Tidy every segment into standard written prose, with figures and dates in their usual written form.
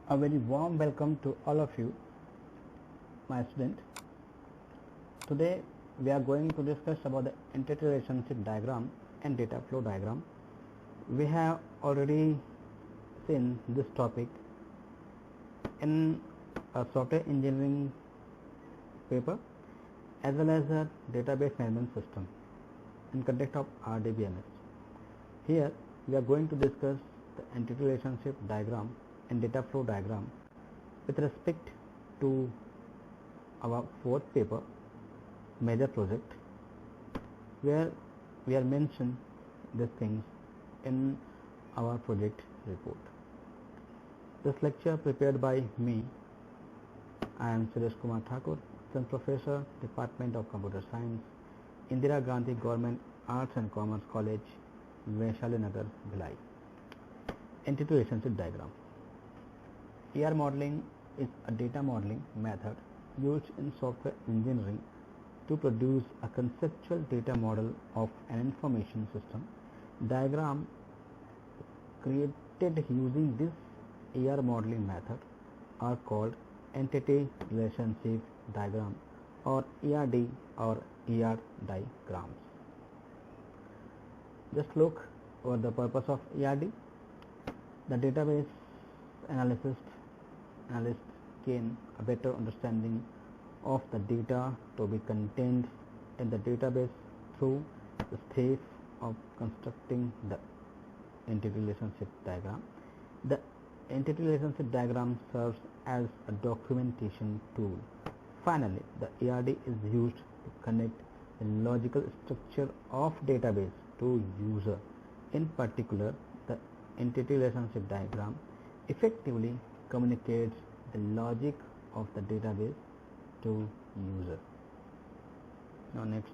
A very warm welcome to all of you, my student. Today we are going to discuss about the entity relationship diagram and data flow diagram. We have already seen this topic in a software engineering paper as well as a database management system in context of RDBMS. Here we are going to discuss the entity relationship diagram and data flow diagram with respect to our fourth paper, major project, where we are mentioned these things in our project report. This lecture prepared by me. I am Suresh Kumar Thakur, Assistant Professor, Department of Computer Science, Indira Gandhi Government Arts and Commerce College, Vaishali Nagar, Bhilai. Entity relationship diagram. ER modeling is a data modeling method used in software engineering to produce a conceptual data model of an information system. Diagram created using this ER modeling method are called entity relationship diagram or ERD or ER diagrams. Just look over the purpose of ERD. The database analyst gain a better understanding of the data to be contained in the database through the step of constructing the entity relationship diagram. The entity relationship diagram serves as a documentation tool. Finally, the ERD is used to connect the logical structure of database to user. In particular, the entity relationship diagram effectively communicates the logic of the database to user. Now next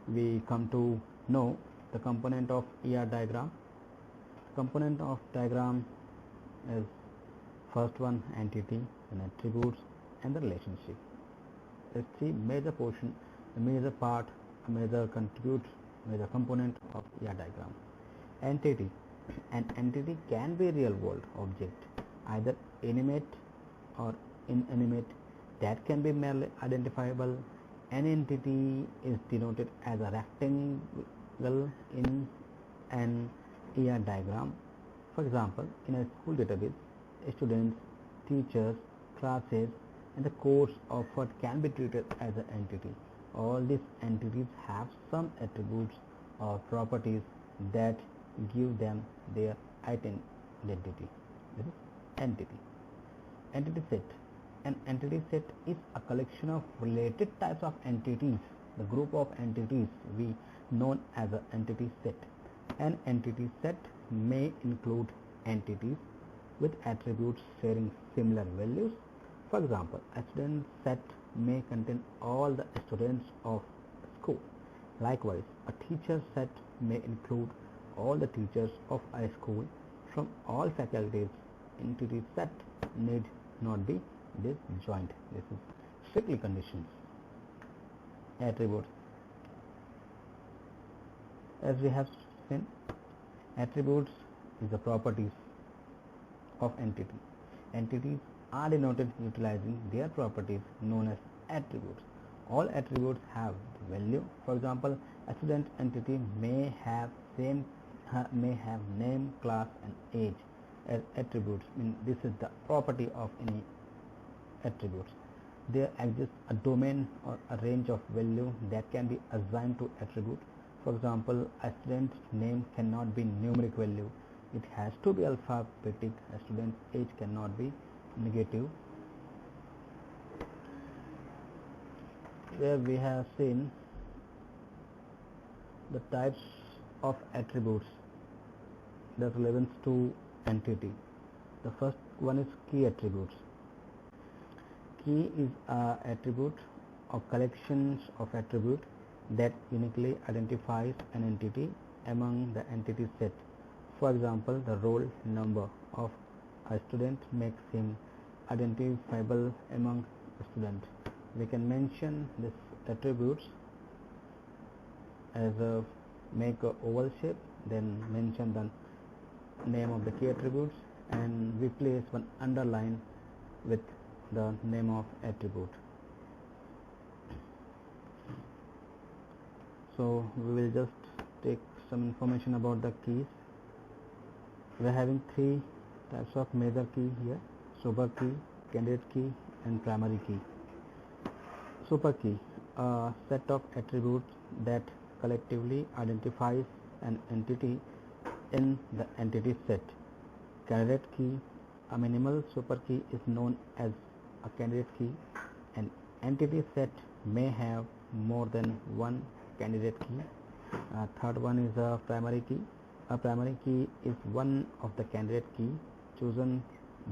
we come to know the component of ER diagram. Component of diagram is first one entity, then attributes and the relationship. Let's see major portion, a major part, a major component of ER diagram. Entity. An entity can be real world object, either animate or inanimate, that can be merely identifiable. An entity is denoted as a rectangle in an ER diagram. For example, in a school database, students, teachers, classes and the course offered can be treated as an entity. All these entities have some attributes or properties that give them their identity. This is entity. Entity set. An entity set is a collection of related types of entities. The group of entities we known as an entity set. An entity set may include entities with attributes sharing similar values. For example, a student set may contain all the students of a school. Likewise, a teacher set may include all the teachers of a school from all faculties. Entity set need not be disjoint. This is strictly conditions. Attributes. As we have seen, attributes is the properties of entity. Entities are denoted utilizing their properties known as attributes. All attributes have value. For example, a student entity may have name, class and age as attributes. This is the property of any attributes. There exists a domain or a range of value that can be assigned to attribute. For example, a student's name cannot be numeric value, it has to be alphabetic. A student's age cannot be negative. Where we have seen the types of attributes that relevance to entity. The first one is key attributes. Key is an attribute of collections of attributes that uniquely identifies an entity among the entity set. For example, the roll number of a student makes him identifiable among students. We can mention these attributes as a make a oval shape, then mention the name of the key attributes and we place one underline with the name of attribute. So we will just take some information about the keys. We are having three types of major key here: super key, candidate key, and primary key. Super key, a set of attributes that collectively identifies an entity in the entity set. Candidate key, a minimal super key is known as a candidate key. An entity set may have more than one candidate key. Third one is a primary key. A primary key is one of the candidate key chosen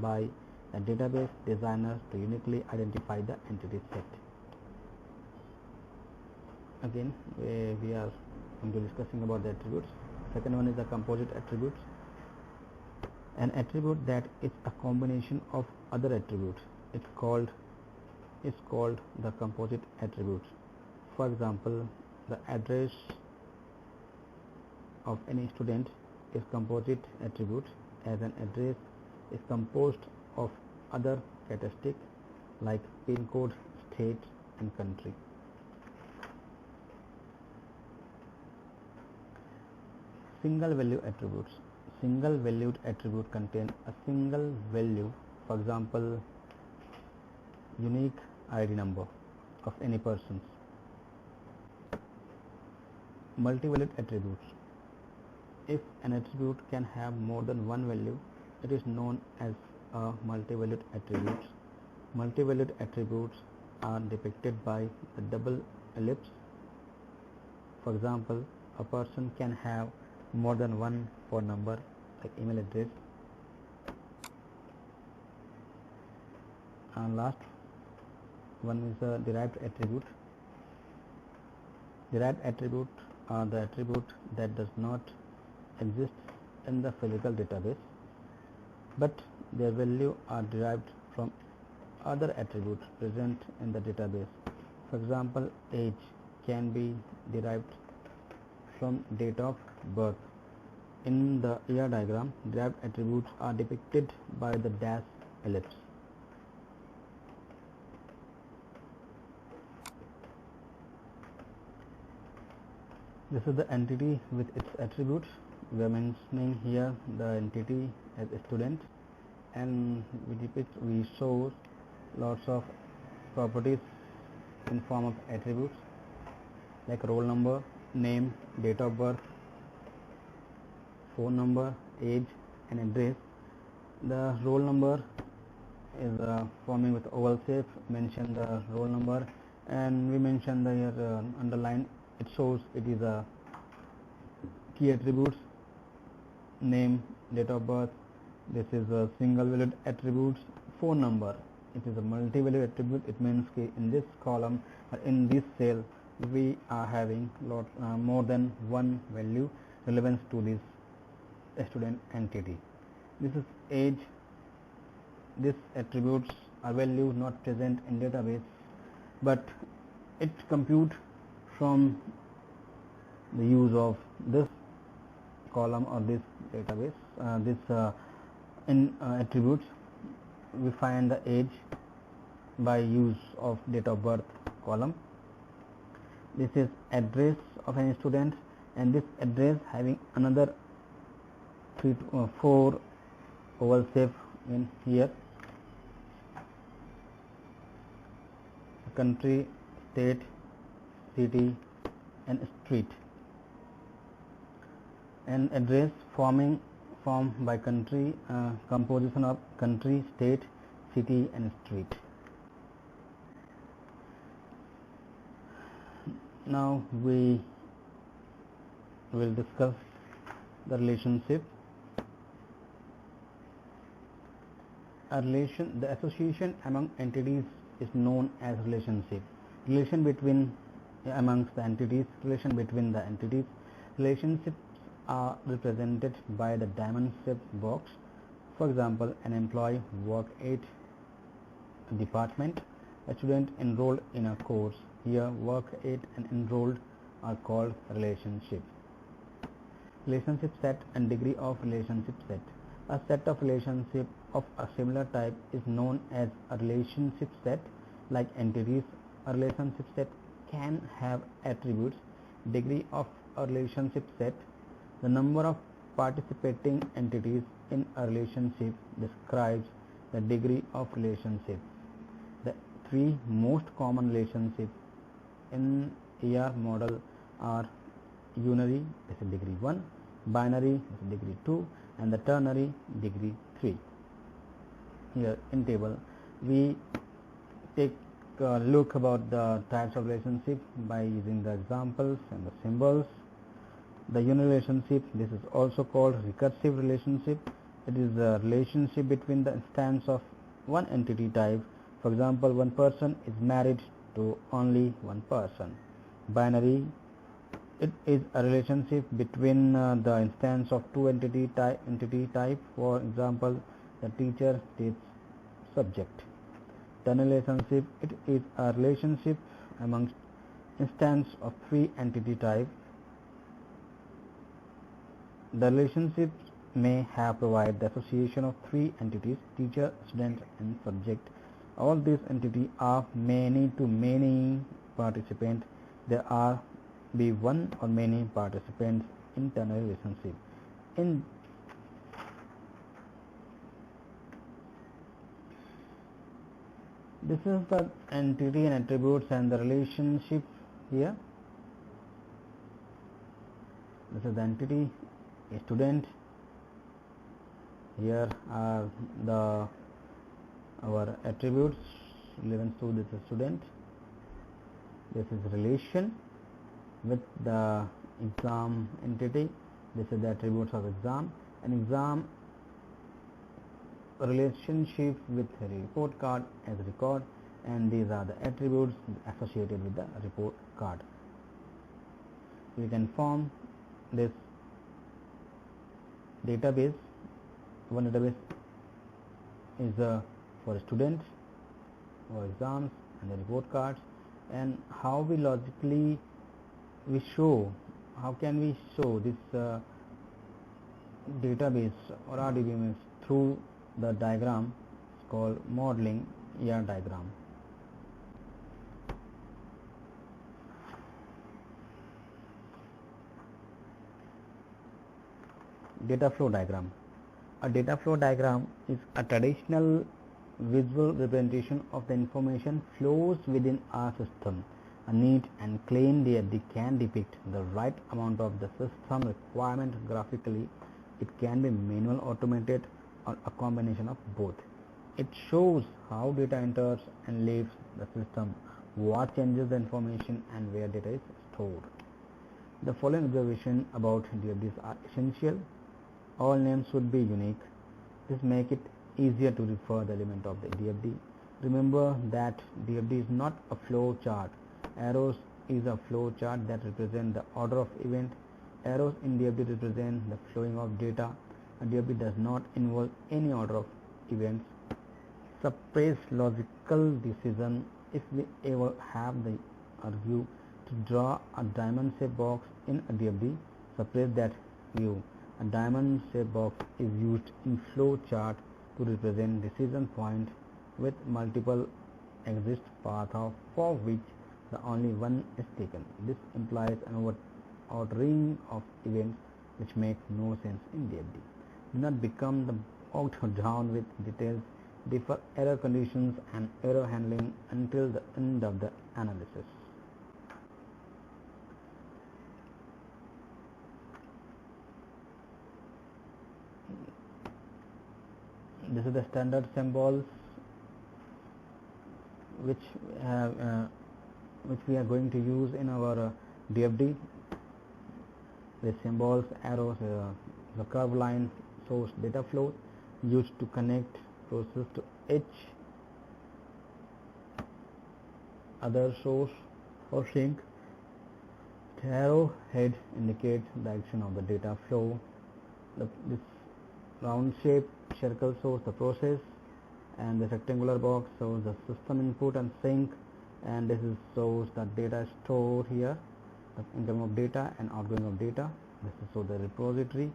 by the database designer to uniquely identify the entity set. Again, we are going to discussing about the attributes. Second one is the composite attributes. An attribute that is a combination of other attributes is called the composite attributes. For example, the address of any student is composite attribute, as an address is composed of other characteristics like pin code, state, and country. Single value attributes. Single valued attribute contain a single value, for example, unique ID number of any person. Multi-valued attributes. If an attribute can have more than one value, it is known as a multi-valued attribute. Multi-valued attributes are depicted by a double ellipse. For example, a person can have more than one phone number, like email address. And last one is a derived attribute. Derived attribute are the attribute that does not exist in the physical database, but their value are derived from other attributes present in the database. For example, age can be derived from date of birth. In the ER diagram, derived attributes are depicted by the dash ellipse. This is the entity with its attributes. We are mentioning here the entity as a student, and we show lots of properties in form of attributes like roll number, name, date of birth, phone number, age, and address. The roll number is forming with oval shape. Mention the roll number, and we mention the here underline. It shows it is a key attributes. Name, date of birth. This is a single valued attributes. Phone number, it is a multi-valued attribute. It means in this column or in this cell we are having more than one value relevance to this student entity. This is age. These attributes are values not present in database, but it compute from the use of this column or this database. In attributes we find the age by use of date of birth column. This is address of any student, and this address having another 4 oval shape in here. Country, state, city, and street. An address formed by country, composition of country, state, city, and street. Now we will discuss the relationship. The association among entities is known as relationship. Relation between amongst the entities. Relation between the entities. Relationships are represented by the diamond-shaped box. For example, an employee works at a department. A student enrolled in a course. Here, work at and enrolled are called relationship. Relationship set and degree of relationship set. A set of relationship of a similar type is known as a relationship set. Like entities, a relationship set can have attributes. Degree of a relationship set. The number of participating entities in a relationship describes the degree of relationship. The three most common relationships in AR model are unary, this is degree 1, binary, this is degree 2, and the ternary, degree 3. Here in table we take a look about the types of relationship by using the examples and the symbols. The unary relationship, this is also called recursive relationship. It is a relationship between the instance of one entity type. For example, one person is married to only one person. Binary, it is a relationship between the instance of two entity type. For example, the teacher teaches subject. Ternary relationship, it is a relationship amongst instance of three entity type. The relationships may have provided the association of three entities: teacher, student, and subject. All these entities are many to many participants. There are be one or many participants in ternary relationship. This is the entity and attributes and the relationship here. This is the entity, a student. Here are our attributes relevant to this student. This is relation with the exam entity. This is the attributes of exam. An exam relationship with a report card as record, and these are the attributes associated with the report card. We can form this database. One database is for students, for exams and the report cards. And how we logically how can we show this database or RDBMS through the diagram called modeling AR diagram. Data flow diagram. A data flow diagram is a traditional visual representation of the information flows within our system. A neat and clean DFD can depict the right amount of the system requirement graphically. It can be manual, automated, or a combination of both. It shows how data enters and leaves the system, what changes the information, and where data is stored. The following observations about DFDs are essential. All names should be unique. This makes it easier to refer the element of the DFD. Remember that DFD is not a flow chart. Arrows is a flow chart that represent the order of event. Arrows in DFD represent the flowing of data. A DFD does not involve any order of events. Suppress logical decision. If we ever have the argue to draw a diamond-shaped box in a DFD, suppress that view. A diamond-shaped box is used in flow chart to represent decision point with multiple exit paths for which the only one is taken. This implies an ordering of events which make no sense in DFD. Do not become bogged down with details. Defer error conditions and error handling until the end of the analysis. This is the standard symbols which we are going to use in our DFD. The symbols, arrows, the curve line shows data flow used to connect process to each other source or sink. The arrow head indicates the direction of the data flow. This round shape circle shows the process, and the rectangular box shows the system input and sink, and this shows the data stored here, the incoming of data and outgoing of data. This is so the repository.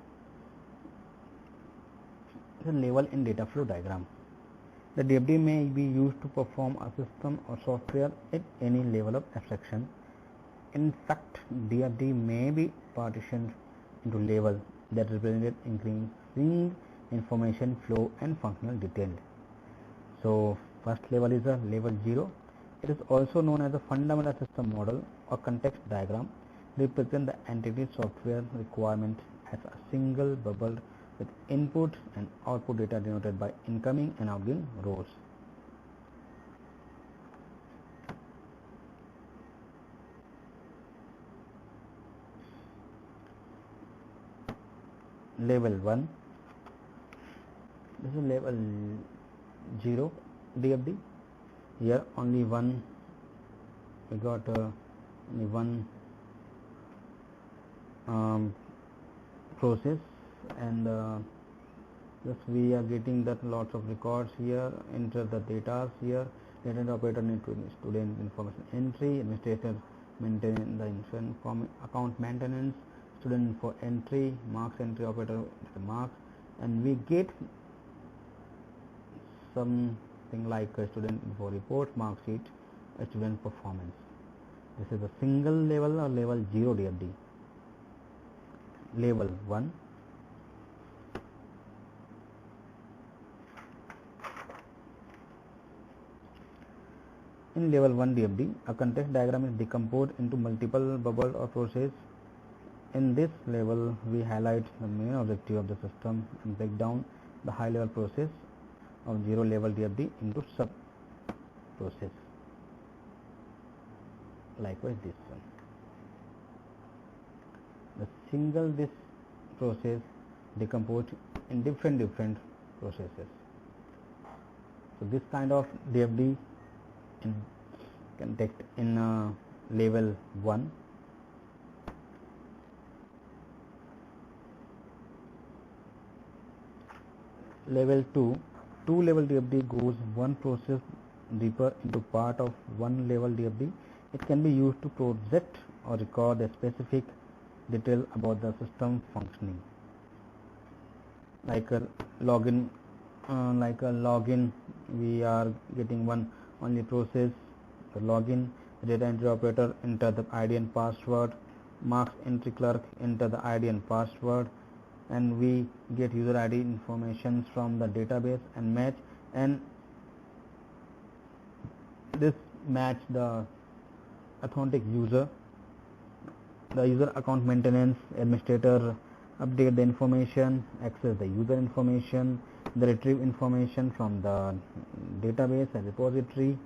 is a level in data flow diagram. The DFD may be used to perform a system or software at any level of abstraction. In fact, DFD may be partitioned into levels that represent increasing information flow and functional detail. So, first level is a level 0. It is also known as a fundamental system model or context diagram. Represent the entity software requirement as a single bubble with input and output data denoted by incoming and outgoing rows. Level 1. This is level 0 DFD. Here only one, we got only one process, and thus we are getting that lots of records here. Enter the data here. Data operator need to student information entry, administrator maintain the account maintenance, student info entry, marks entry operator marks, and we get something like a student info report, mark sheet, a student performance. This is a single level or level 0 DFD. Level 1. In level 1 DFD, a context diagram is decomposed into multiple bubbles or processes. In this level, we highlight the main objective of the system and break down the high level process of 0 level DFD into sub process. Likewise this one. The single this process decomposed in different processes. So this kind of DFD in context in level 1. Level 2. Two level DFD goes one process deeper into part of one level DFD. It can be used to project or record a specific detail about the system functioning, like a login. We are getting one only process, the login. Data entry operator enter the ID and password. Marks entry clerk enter the ID and password, and we get user ID information from the database and match, and this match the authentic user. The user account maintenance administrator update the information, access the user information, the retrieve information from the database and repository.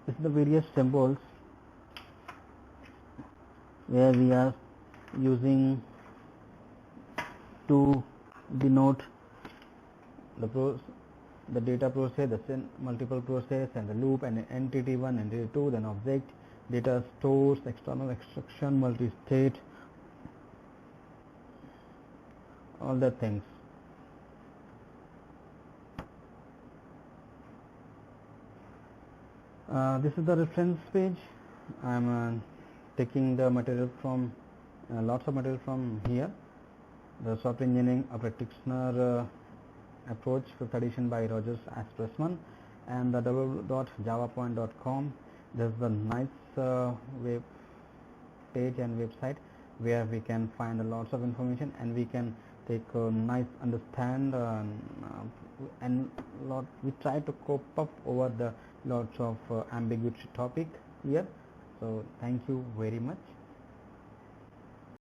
This is the various symbols where we are using to denote the data process, the multiple process, and the loop, and entity 1, entity 2, then object, data stores, external extraction, multi-state, all the things. This is the reference page. I am taking the material from lots of material from here. The software engineering, a practitioner approach, 5th edition by Rogers S. Pressman, and the www.javapoint.com. This is the nice web page and website where we can find lots of information, and we can take a nice understand and we try to cope up over the lots of ambiguous topic here. So thank you very much.